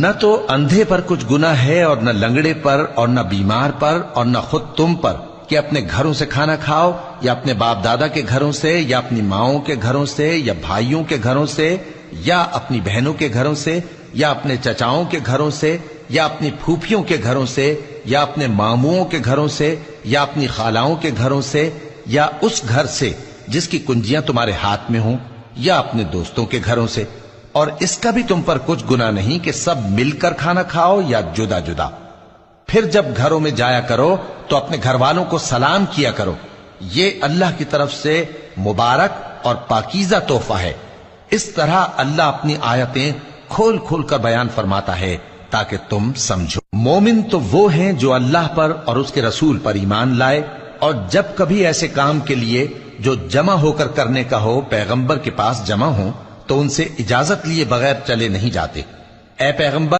نہ تو اندھے پر کچھ گناہ ہے اور نہ لنگڑے پر اور نہ بیمار پر اور نہ خود تم پر کہ اپنے گھروں سے کھانا کھاؤ یا اپنے باپ دادا کے گھروں سے یا اپنی ماؤں کے گھروں سے یا بھائیوں کے گھروں سے یا اپنی بہنوں کے گھروں سے یا اپنے چچاؤں کے گھروں سے یا اپنی پھوپھیوں کے گھروں سے یا اپنے ماموؤں کے گھروں سے یا اپنی خالاؤں کے گھروں سے یا اس گھر سے جس کی کنجیاں تمہارے ہاتھ میں ہوں یا اپنے دوستوں کے گھروں سے، اور اس کا بھی تم پر کچھ گناہ نہیں کہ سب مل کر کھانا کھاؤ یا جدا جدا۔ پھر جب گھروں میں جایا کرو تو اپنے گھر والوں کو سلام کیا کرو، یہ اللہ کی طرف سے مبارک اور پاکیزہ تحفہ ہے۔ اس طرح اللہ اپنی آیتیں کھول کھول کر بیان فرماتا ہے تاکہ تم سمجھو۔ مومن تو وہ ہیں جو اللہ پر اور اس کے رسول پر ایمان لائے، اور جب کبھی ایسے کام کے لیے جو جمع ہو کر کرنے کا ہو پیغمبر کے پاس جمع ہوں تو ان سے اجازت لیے بغیر چلے نہیں جاتے۔ اے پیغمبر